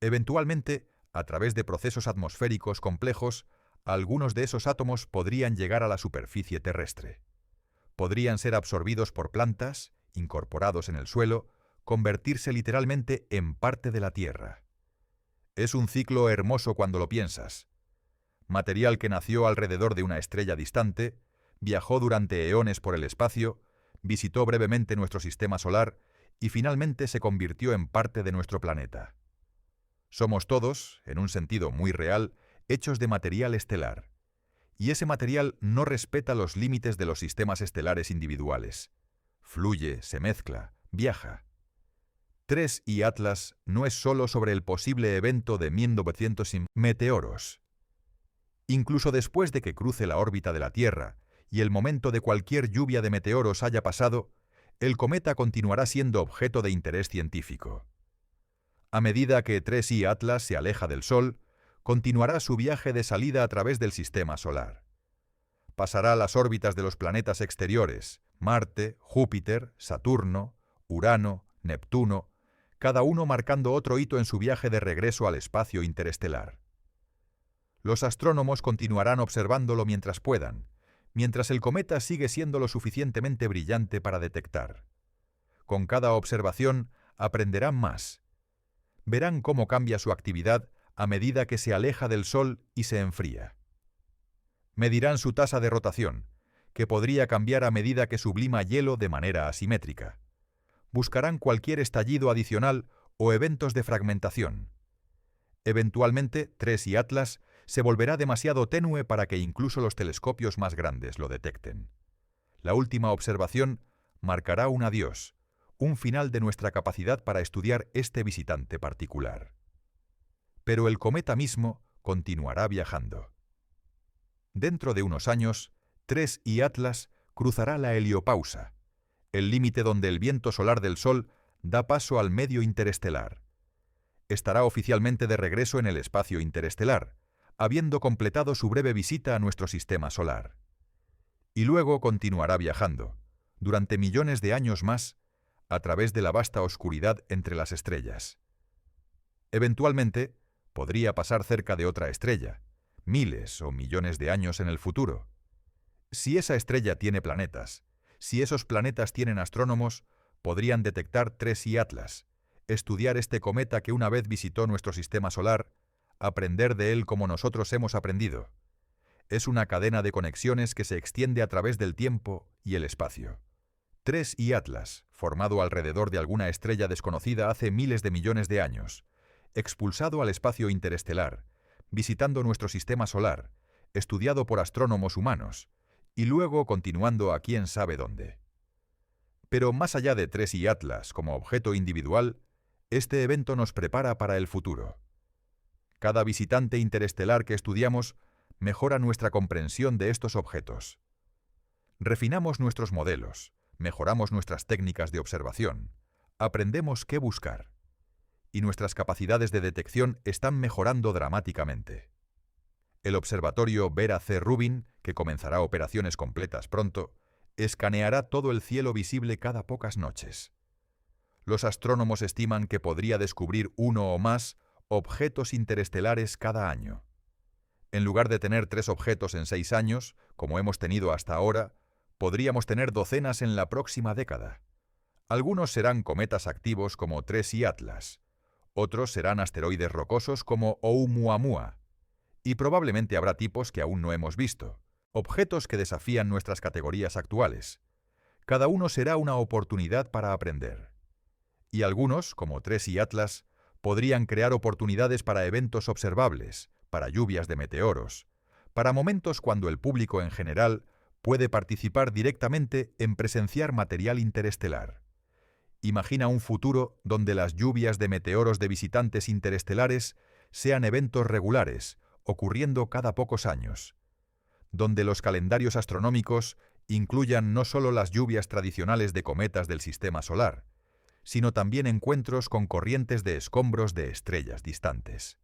Eventualmente, a través de procesos atmosféricos complejos, algunos de esos átomos podrían llegar a la superficie terrestre. Podrían ser absorbidos por plantas, incorporados en el suelo, convertirse literalmente en parte de la Tierra. Es un ciclo hermoso cuando lo piensas. Material que nació alrededor de una estrella distante, viajó durante eones por el espacio, visitó brevemente nuestro sistema solar y finalmente se convirtió en parte de nuestro planeta. Somos todos, en un sentido muy real, hechos de material estelar. Y ese material no respeta los límites de los sistemas estelares individuales. Fluye, se mezcla, viaja. 3I Atlas no es solo sobre el posible evento de 1900 meteoros. Incluso después de que cruce la órbita de la Tierra y el momento de cualquier lluvia de meteoros haya pasado, el cometa continuará siendo objeto de interés científico. A medida que 3I Atlas se aleja del Sol, continuará su viaje de salida a través del sistema solar. Pasará las órbitas de los planetas exteriores, Marte, Júpiter, Saturno, Urano, Neptuno, cada uno marcando otro hito en su viaje de regreso al espacio interestelar. Los astrónomos continuarán observándolo mientras puedan, mientras el cometa sigue siendo lo suficientemente brillante para detectar. Con cada observación aprenderán más. Verán cómo cambia su actividad a medida que se aleja del Sol y se enfría. Medirán su tasa de rotación, que podría cambiar a medida que sublima hielo de manera asimétrica. buscarán cualquier estallido adicional o eventos de fragmentación. Eventualmente, TRES y Atlas se volverá demasiado tenue para que incluso los telescopios más grandes lo detecten. La última observación marcará un adiós, un final de nuestra capacidad para estudiar este visitante particular. Pero el cometa mismo continuará viajando. Dentro de unos años, TRES y Atlas cruzará la heliopausa, el límite donde el viento solar del Sol da paso al medio interestelar. Estará oficialmente de regreso en el espacio interestelar, habiendo completado su breve visita a nuestro sistema solar. Y luego continuará viajando, durante millones de años más, a través de la vasta oscuridad entre las estrellas. Eventualmente, podría pasar cerca de otra estrella, miles o millones de años en el futuro. Si esa estrella tiene planetas, si esos planetas tienen astrónomos, podrían detectar TRES y Atlas, estudiar este cometa que una vez visitó nuestro sistema solar, aprender de él como nosotros hemos aprendido. Es una cadena de conexiones que se extiende a través del tiempo y el espacio. TRES y Atlas, formado alrededor de alguna estrella desconocida hace miles de millones de años, expulsado al espacio interestelar, visitando nuestro sistema solar, estudiado por astrónomos humanos, y luego continuando a quién sabe dónde. Pero más allá de TRES y Atlas como objeto individual, este evento nos prepara para el futuro. Cada visitante interestelar que estudiamos mejora nuestra comprensión de estos objetos. Refinamos nuestros modelos, mejoramos nuestras técnicas de observación, aprendemos qué buscar. Y nuestras capacidades de detección están mejorando dramáticamente. El observatorio Vera C. Rubin, que comenzará operaciones completas pronto, escaneará todo el cielo visible cada pocas noches. Los astrónomos estiman que podría descubrir uno o más objetos interestelares cada año. En lugar de tener 3 objetos en 6 años, como hemos tenido hasta ahora, podríamos tener docenas en la próxima década. Algunos serán cometas activos como TRES y Atlas, otros serán asteroides rocosos como Oumuamua, y probablemente habrá tipos que aún no hemos visto, objetos que desafían nuestras categorías actuales. Cada uno será una oportunidad para aprender. Y algunos, como TRES y Atlas, podrían crear oportunidades para eventos observables, para lluvias de meteoros, para momentos cuando el público en general puede participar directamente en presenciar material interestelar. Imagina un futuro donde las lluvias de meteoros de visitantes interestelares sean eventos regulares, ocurriendo cada pocos años, donde los calendarios astronómicos incluyan no solo las lluvias tradicionales de cometas del sistema solar, sino también encuentros con corrientes de escombros de estrellas distantes.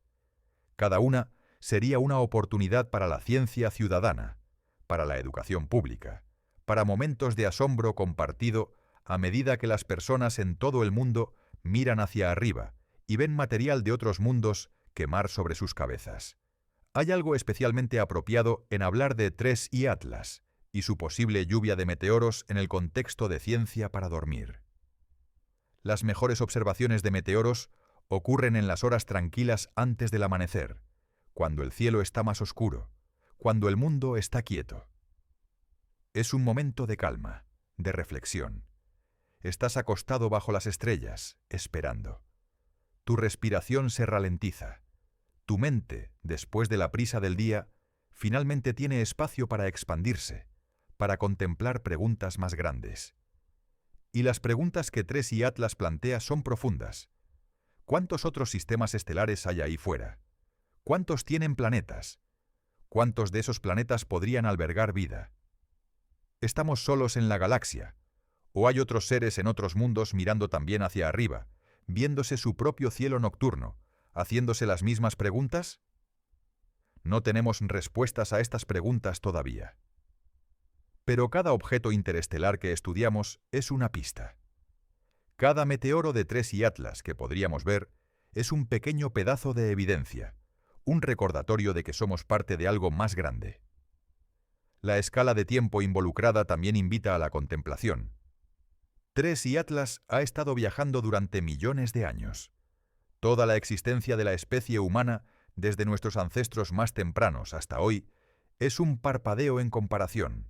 Cada una sería una oportunidad para la ciencia ciudadana, para la educación pública, para momentos de asombro compartido a medida que las personas en todo el mundo miran hacia arriba y ven material de otros mundos quemar sobre sus cabezas. Hay algo especialmente apropiado en hablar de TRES y Atlas y su posible lluvia de meteoros en el contexto de ciencia para dormir. Las mejores observaciones de meteoros ocurren en las horas tranquilas antes del amanecer, cuando el cielo está más oscuro, cuando el mundo está quieto. Es un momento de calma, de reflexión. Estás acostado bajo las estrellas, esperando. Tu respiración se ralentiza. Tu mente, después de la prisa del día, finalmente tiene espacio para expandirse, para contemplar preguntas más grandes. Y las preguntas que TRES y Atlas plantea son profundas. ¿Cuántos otros sistemas estelares hay ahí fuera? ¿Cuántos tienen planetas? ¿Cuántos de esos planetas podrían albergar vida? ¿Estamos solos en la galaxia? ¿O hay otros seres en otros mundos mirando también hacia arriba, viéndose su propio cielo nocturno, haciéndose las mismas preguntas? No tenemos respuestas a estas preguntas todavía. Pero cada objeto interestelar que estudiamos es una pista. Cada meteoro de TRES y Atlas que podríamos ver es un pequeño pedazo de evidencia, un recordatorio de que somos parte de algo más grande. La escala de tiempo involucrada también invita a la contemplación. TRES y Atlas ha estado viajando durante millones de años. Toda la existencia de la especie humana, desde nuestros ancestros más tempranos hasta hoy, es un parpadeo en comparación.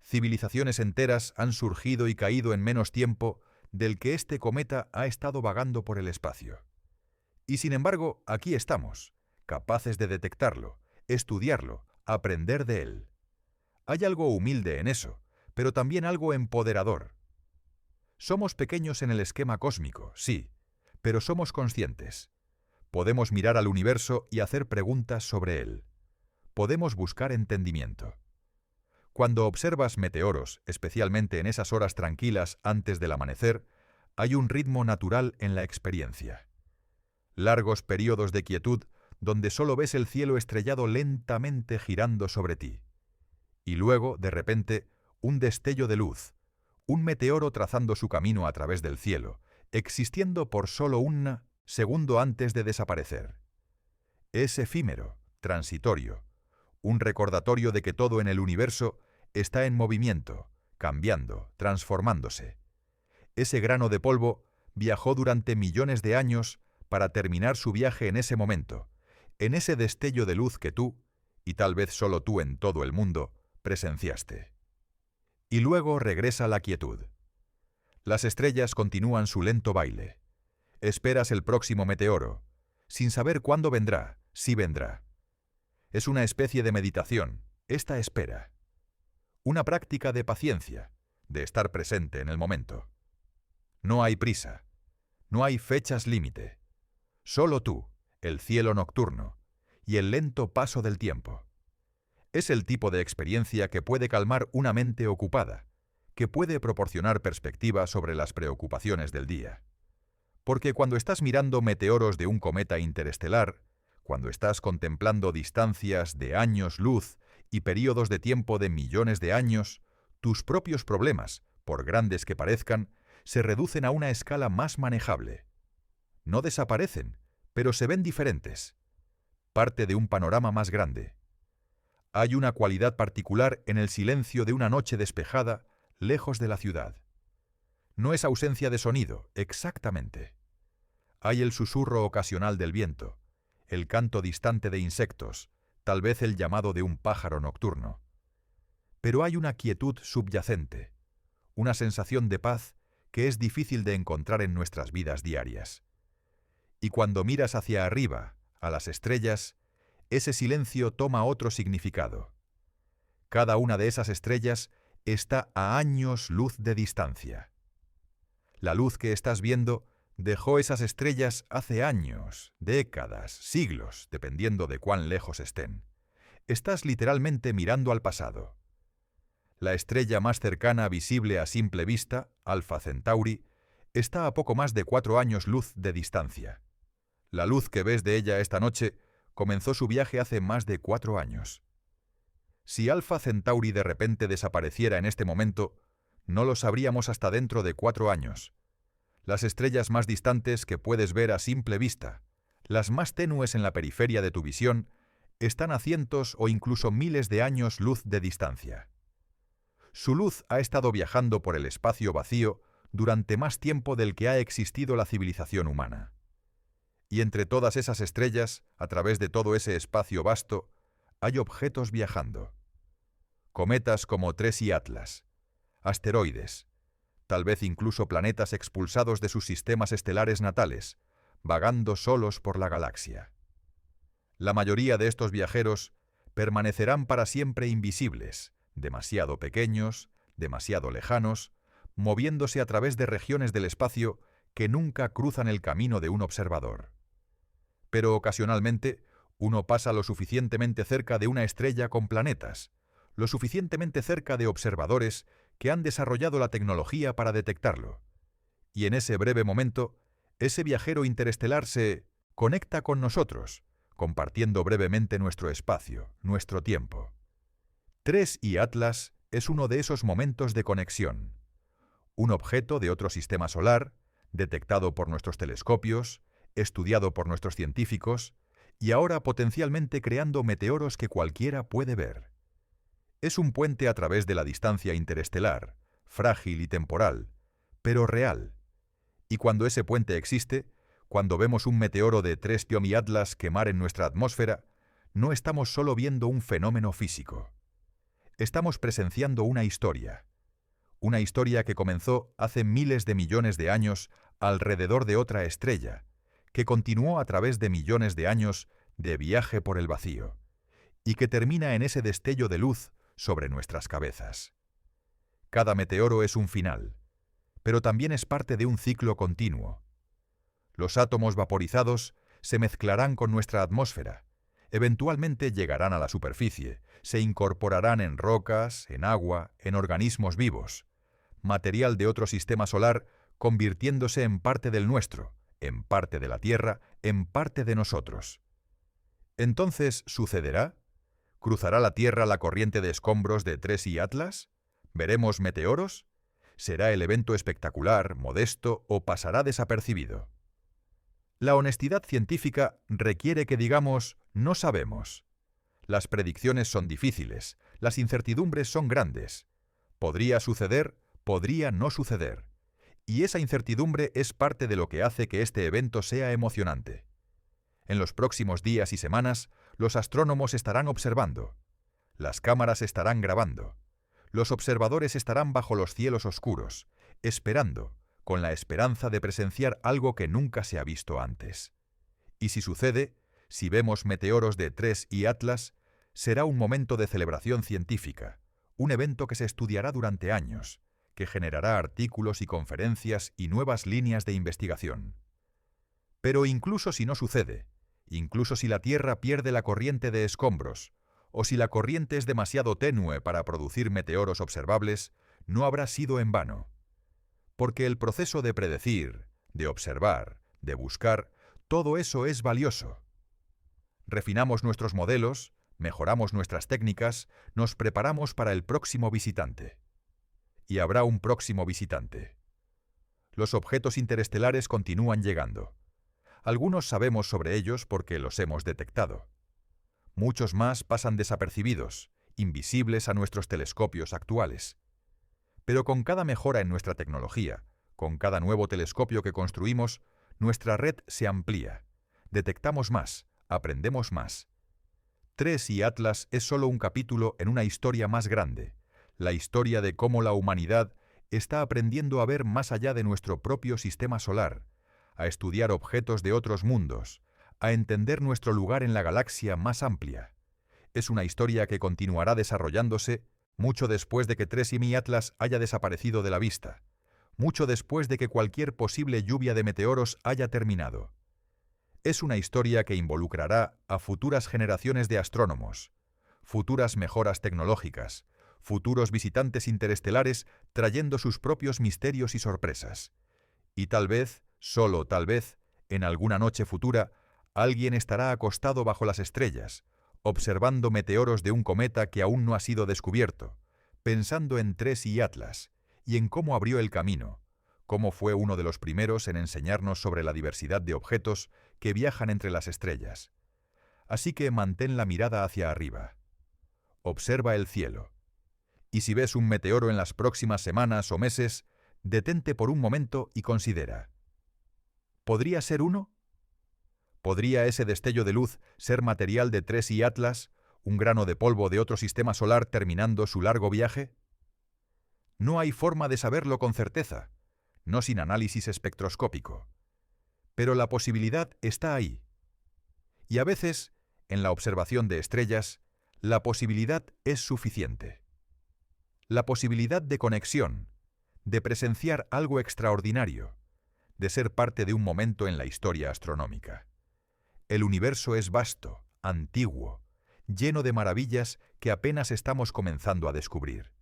Civilizaciones enteras han surgido y caído en menos tiempo del que este cometa ha estado vagando por el espacio. Y sin embargo, aquí estamos, capaces de detectarlo, estudiarlo, aprender de él. Hay algo humilde en eso, pero también algo empoderador. Somos pequeños en el esquema cósmico, sí, pero somos conscientes. Podemos mirar al universo y hacer preguntas sobre él. Podemos buscar entendimiento. Cuando observas meteoros, especialmente en esas horas tranquilas antes del amanecer, hay un ritmo natural en la experiencia. Largos períodos de quietud donde solo ves el cielo estrellado lentamente girando sobre ti. Y luego, de repente, un destello de luz, un meteoro trazando su camino a través del cielo, existiendo por solo un segundo antes de desaparecer. Es efímero, transitorio, un recordatorio de que todo en el universo está en movimiento, cambiando, transformándose. Ese grano de polvo viajó durante millones de años para terminar su viaje en ese momento, en ese destello de luz que tú, y tal vez solo tú en todo el mundo, presenciaste. Y luego regresa la quietud. Las estrellas continúan su lento baile. Esperas el próximo meteoro, sin saber cuándo vendrá, si vendrá. Es una especie de meditación, esta espera. Una práctica de paciencia, de estar presente en el momento. No hay prisa, no hay fechas límite. Solo tú, el cielo nocturno y el lento paso del tiempo. Es el tipo de experiencia que puede calmar una mente ocupada, que puede proporcionar perspectiva sobre las preocupaciones del día. Porque cuando estás mirando meteoros de un cometa interestelar, cuando estás contemplando distancias de años luz y períodos de tiempo de millones de años, tus propios problemas, por grandes que parezcan, se reducen a una escala más manejable. No desaparecen, pero se ven diferentes. Parte de un panorama más grande. Hay una cualidad particular en el silencio de una noche despejada, lejos de la ciudad. No es ausencia de sonido, exactamente. Hay el susurro ocasional del viento, el canto distante de insectos, tal vez el llamado de un pájaro nocturno. Pero hay una quietud subyacente, una sensación de paz que es difícil de encontrar en nuestras vidas diarias. Y cuando miras hacia arriba, a las estrellas, ese silencio toma otro significado. Cada una de esas estrellas está a años luz de distancia. La luz que estás viendo dejó esas estrellas hace años, décadas, siglos, dependiendo de cuán lejos estén. Estás literalmente mirando al pasado. La estrella más cercana visible a simple vista, Alfa Centauri, está a poco más de 4 años luz de distancia. La luz que ves de ella esta noche comenzó su viaje hace más de 4 años. Si Alfa Centauri de repente desapareciera en este momento, no lo sabríamos hasta dentro de 4 años. Las estrellas más distantes que puedes ver a simple vista, las más tenues en la periferia de tu visión, están a cientos o incluso miles de años luz de distancia. Su luz ha estado viajando por el espacio vacío durante más tiempo del que ha existido la civilización humana. Y entre todas esas estrellas, a través de todo ese espacio vasto, hay objetos viajando. Cometas como Tres y Atlas, asteroides, tal vez incluso planetas expulsados de sus sistemas estelares natales, vagando solos por la galaxia. La mayoría de estos viajeros permanecerán para siempre invisibles, demasiado pequeños, demasiado lejanos, moviéndose a través de regiones del espacio que nunca cruzan el camino de un observador. Pero ocasionalmente uno pasa lo suficientemente cerca de una estrella con planetas, lo suficientemente cerca de observadores que han desarrollado la tecnología para detectarlo. Y en ese breve momento, ese viajero interestelar se conecta con nosotros, compartiendo brevemente nuestro espacio, nuestro tiempo. Tres y Atlas es uno de esos momentos de conexión. Un objeto de otro sistema solar, detectado por nuestros telescopios, estudiado por nuestros científicos, y ahora potencialmente creando meteoros que cualquiera puede ver. Es un puente a través de la distancia interestelar, frágil y temporal, pero real. Y cuando ese puente existe, cuando vemos un meteoro de Trestium y Atlas quemar en nuestra atmósfera, no estamos solo viendo un fenómeno físico. Estamos presenciando una historia una historia que comenzó hace miles de millones de años alrededor de otra estrella, que continuó a través de millones de años de viaje por el vacío, y que termina en ese destello de luz sobre nuestras cabezas. Cada meteoro es un final, pero también es parte de un ciclo continuo. Los átomos vaporizados se mezclarán con nuestra atmósfera, eventualmente llegarán a la superficie, se incorporarán en rocas, en agua, en organismos vivos, material de otro sistema solar convirtiéndose en parte del nuestro, en parte de la Tierra, en parte de nosotros. Entonces, ¿sucederá? ¿Cruzará la Tierra la corriente de escombros de TRES y Atlas? ¿Veremos meteoros? ¿Será el evento espectacular, modesto o pasará desapercibido? La honestidad científica requiere que digamos no sabemos. Las predicciones son difíciles, las incertidumbres son grandes. Podría suceder, podría no suceder. Y esa incertidumbre es parte de lo que hace que este evento sea emocionante. En los próximos días y semanas, los astrónomos estarán observando. Las cámaras estarán grabando. Los observadores estarán bajo los cielos oscuros, esperando, con la esperanza de presenciar algo que nunca se ha visto antes. Y si sucede, si vemos meteoros de TRES y Atlas, será un momento de celebración científica, un evento que se estudiará durante años, que generará artículos y conferencias y nuevas líneas de investigación. Pero incluso si no sucede, incluso si la Tierra pierde la corriente de escombros, o si la corriente es demasiado tenue para producir meteoros observables, no habrá sido en vano. Porque el proceso de predecir, de observar, de buscar, todo eso es valioso. Refinamos nuestros modelos, mejoramos nuestras técnicas, nos preparamos para el próximo visitante. Y habrá un próximo visitante. Los objetos interestelares continúan llegando. Algunos sabemos sobre ellos porque los hemos detectado. Muchos más pasan desapercibidos, invisibles a nuestros telescopios actuales. Pero con cada mejora en nuestra tecnología, con cada nuevo telescopio que construimos, nuestra red se amplía. Detectamos más, aprendemos más. TRES y Atlas es solo un capítulo en una historia más grande, la historia de cómo la humanidad está aprendiendo a ver más allá de nuestro propio sistema solar, a estudiar objetos de otros mundos, a entender nuestro lugar en la galaxia más amplia. Es una historia que continuará desarrollándose mucho después de que TRES y Atlas haya desaparecido de la vista, mucho después de que cualquier posible lluvia de meteoros haya terminado. Es una historia que involucrará a futuras generaciones de astrónomos, futuras mejoras tecnológicas, futuros visitantes interestelares trayendo sus propios misterios y sorpresas. Y tal vez, solo tal vez, en alguna noche futura, alguien estará acostado bajo las estrellas, observando meteoros de un cometa que aún no ha sido descubierto, pensando en TRES y Atlas, y en cómo abrió el camino, cómo fue uno de los primeros en enseñarnos sobre la diversidad de objetos que viajan entre las estrellas. Así que mantén la mirada hacia arriba. Observa el cielo. Y si ves un meteoro en las próximas semanas o meses, detente por un momento y considera. ¿Podría ser uno? ¿Podría ese destello de luz ser material de TRES y Atlas, un grano de polvo de otro sistema solar terminando su largo viaje? No hay forma de saberlo con certeza, no sin análisis espectroscópico. Pero la posibilidad está ahí. Y a veces, en la observación de estrellas, la posibilidad es suficiente. La posibilidad de conexión, de presenciar algo extraordinario, de ser parte de un momento en la historia astronómica. El universo es vasto, antiguo, lleno de maravillas que apenas estamos comenzando a descubrir.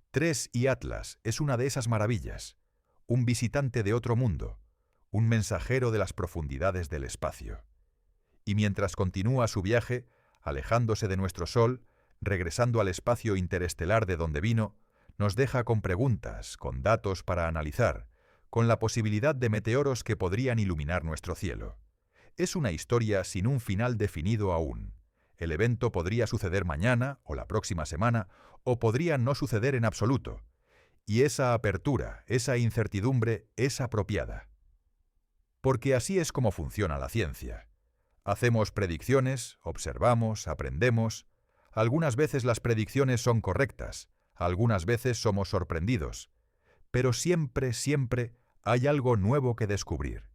TRES y Atlas es una de esas maravillas, un visitante de otro mundo, un mensajero de las profundidades del espacio. Y mientras continúa su viaje, alejándose de nuestro Sol, regresando al espacio interestelar de donde vino, nos deja con preguntas, con datos para analizar, con la posibilidad de meteoros que podrían iluminar nuestro cielo. Es una historia sin un final definido aún. El evento podría suceder mañana o la próxima semana, o podría no suceder en absoluto. Y esa apertura, esa incertidumbre es apropiada. Porque así es como funciona la ciencia. Hacemos predicciones, observamos, aprendemos. Algunas veces las predicciones son correctas, Algunas veces somos sorprendidos, pero siempre, siempre hay algo nuevo que descubrir.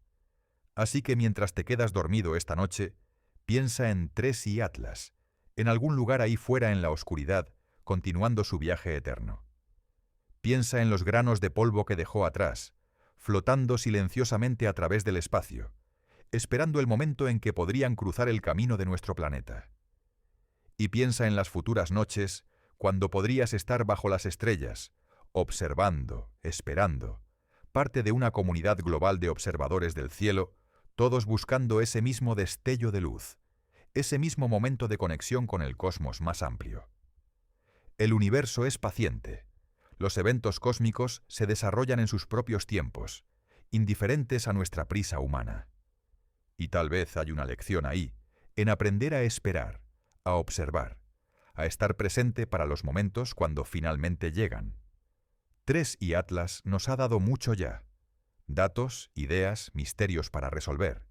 Así que mientras te quedas dormido esta noche, piensa en Tracy Atlas, en algún lugar ahí fuera en la oscuridad, continuando su viaje eterno. Piensa en los granos de polvo que dejó atrás, flotando silenciosamente a través del espacio, esperando el momento en que podrían cruzar el camino de nuestro planeta. Y piensa en las futuras noches, cuando podrías estar bajo las estrellas, observando, esperando, parte de una comunidad global de observadores del cielo, todos buscando ese mismo destello de luz, ese mismo momento de conexión con el cosmos más amplio. El universo es paciente. Los eventos cósmicos se desarrollan en sus propios tiempos, indiferentes a nuestra prisa humana. Y tal vez hay una lección ahí, en aprender a esperar, a observar, a estar presente para los momentos cuando finalmente llegan. Tracy Atlas nos ha dado mucho ya. Datos, ideas, misterios para resolver.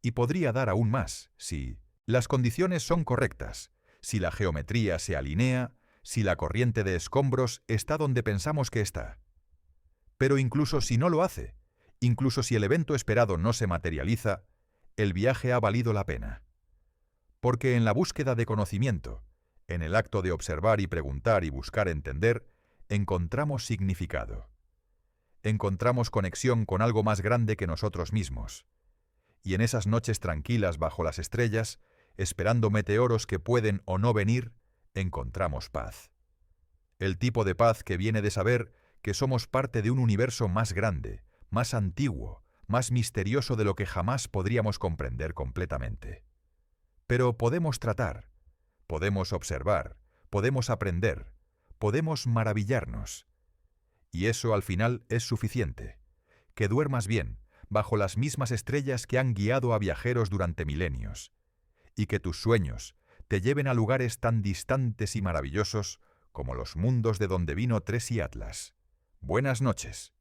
Y podría dar aún más, si las condiciones son correctas, si la geometría se alinea, si la corriente de escombros está donde pensamos que está. Pero incluso si no lo hace, incluso si el evento esperado no se materializa, el viaje ha valido la pena. Porque en la búsqueda de conocimiento, en el acto de observar y preguntar y buscar entender, encontramos significado. Encontramos conexión con algo más grande que nosotros mismos. Y en esas noches tranquilas bajo las estrellas, esperando meteoros que pueden o no venir, encontramos paz. El tipo de paz que viene de saber que somos parte de un universo más grande, más antiguo, más misterioso de lo que jamás podríamos comprender completamente. Pero podemos tratar, podemos observar, podemos aprender, podemos maravillarnos. Y eso al final es suficiente. Que duermas bien, bajo las mismas estrellas que han guiado a viajeros durante milenios. Y que tus sueños te lleven a lugares tan distantes y maravillosos como los mundos de donde vino Tracy Atlas. Buenas noches.